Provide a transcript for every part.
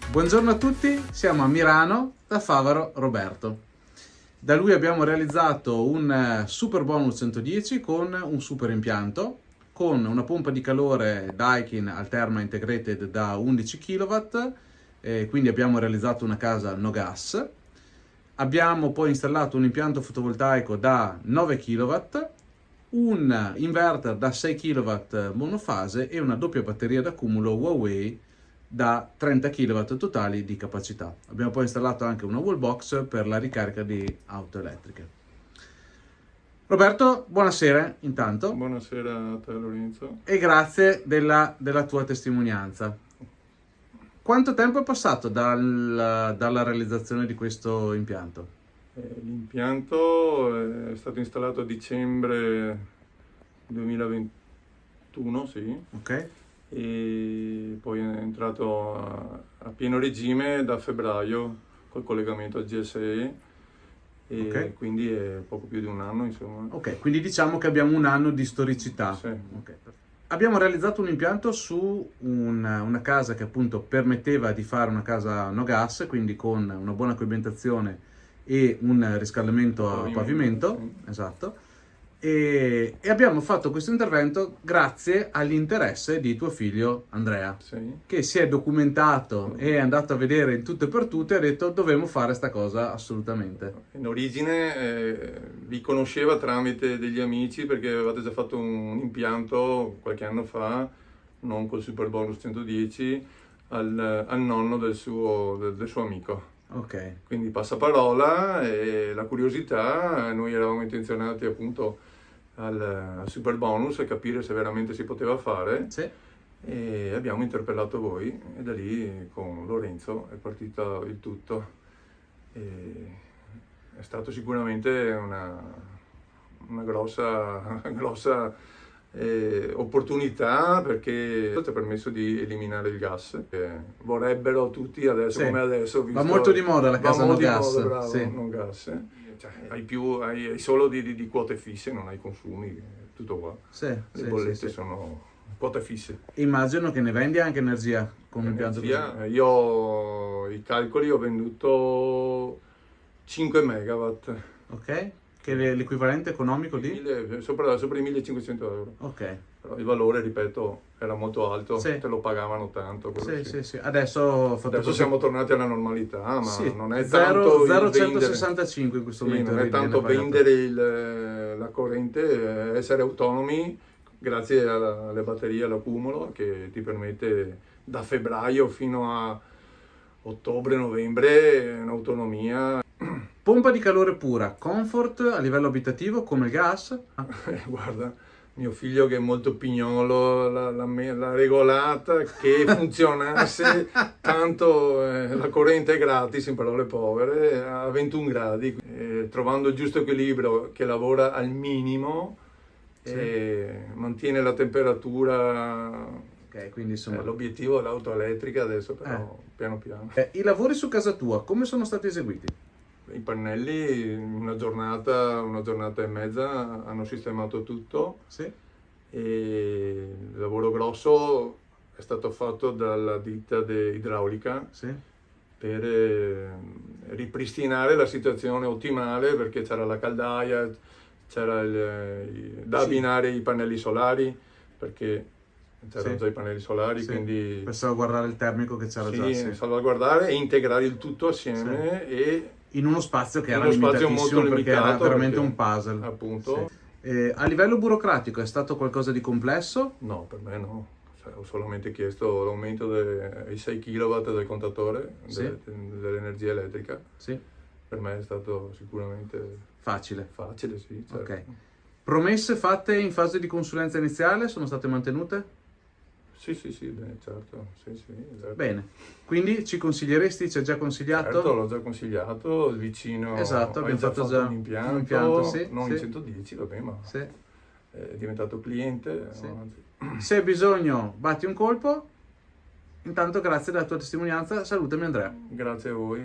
Buongiorno a tutti, siamo a Mirano da Favaro Roberto. Da lui abbiamo realizzato un super bonus 110 con un super impianto, con una pompa di calore Daikin Alterma Integrated da 11 kW, quindi abbiamo realizzato una casa no gas. Abbiamo poi installato un impianto fotovoltaico da 9 kW, un inverter da 6 kW monofase e una doppia batteria d'accumulo Huawei da 30 kW totali di capacità. Abbiamo poi installato anche una wallbox per la ricarica di auto elettriche. Roberto, buonasera intanto. Buonasera a te Lorenzo. E grazie della tua testimonianza. Quanto tempo è passato dalla realizzazione di questo impianto? L'impianto è stato installato a dicembre 2021, sì. Ok. E poi è entrato a pieno regime da febbraio col collegamento al GSE e Ok. quindi è poco più di un anno, insomma. Ok, quindi diciamo che abbiamo un anno di storicità. Sì. Ok. Abbiamo realizzato un impianto su una casa che appunto permetteva di fare una casa no gas, quindi con una buona coibentazione e un riscaldamento a pavimento, sì. esatto. E abbiamo fatto questo intervento grazie all'interesse di tuo figlio Andrea, Sì. che si è documentato e è andato a vedere in tutto e per tutto e ha detto dovremmo fare sta cosa assolutamente. In origine vi conosceva tramite degli amici perché avevate già fatto un impianto qualche anno fa, non col super bonus 110, al nonno del suo amico. Ok. Quindi passaparola e la curiosità, noi eravamo intenzionati appunto al super bonus a capire se veramente si poteva fare. Sì. E abbiamo interpellato voi e da lì con Lorenzo è partito il tutto. E è stato sicuramente una grossa opportunità perché ci ha permesso di eliminare il gas. Vorrebbero tutti adesso Sì. come adesso. Va molto di moda la casa no gas. Moda, bravo, Sì. non gas. Cioè, hai solo di quote fisse, non hai consumi, tutto qua. Sì, Le sì, bollette sì, sì. sono quote fisse. Immagino che ne vendi anche energia con un impianto così. Io i calcoli ho venduto 5 megawatt. Ok? Che è l'equivalente economico di? Sopra i 1500 euro. Ok. Però il valore, ripeto, era molto alto, Sì. te lo pagavano tanto. Sì, sì. sì, sì. Adesso Siamo tornati alla normalità, ma sì, non è tanto 0,165 in questo momento. non è tanto vendere la corrente, essere autonomi grazie alle batterie all'accumulo che ti permette da febbraio fino a ottobre-novembre un'autonomia. Pompa di calore pura, comfort a livello abitativo come il gas? Guarda, mio figlio che è molto pignolo l'ha regolata che funzionasse tanto la corrente è gratis in parole povere a 21 gradi trovando il giusto equilibrio che lavora al minimo e mantiene la temperatura. Ok, quindi insomma l'obiettivo è l'auto elettrica adesso però piano piano. I lavori su casa tua come sono stati eseguiti? I pannelli in una giornata e mezza hanno sistemato tutto. Sì. E il lavoro grosso è stato fatto dalla ditta idraulica. Sì. Per ripristinare la situazione ottimale perché c'era la caldaia, c'era da abbinare i pannelli solari perché c'erano già i pannelli solari, quindi per salvaguardare il termico che c'era già. Sì, salvaguardare e integrare il tutto assieme e in uno spazio che era spazio limitatissimo molto perché limitato, era veramente un puzzle. Appunto. Sì. A livello burocratico è stato qualcosa di complesso? No, per me no. Ho solamente chiesto l'aumento dei 6 kW del contatore dell'energia elettrica. Sì. Per me è stato sicuramente facile, sì. Certo. Ok. Promesse fatte in fase di consulenza iniziale sono state mantenute? Sì, bene, certo. Certo. Bene, quindi ci consiglieresti, ci hai già consigliato? Certo, l'ho già consigliato, il vicino esatto, abbiamo già fatto un impianto sì, non sì. in 110, vabbè, ma sì. È diventato cliente. Sì. Se hai bisogno, batti un colpo. Intanto grazie della tua testimonianza, salutami Andrea. Grazie a voi,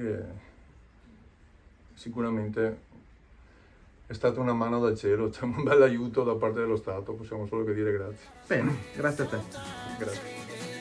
sicuramente è stata una mano dal cielo, c'è un bel aiuto da parte dello Stato, possiamo solo che dire grazie. Bene, grazie a te. Grazie.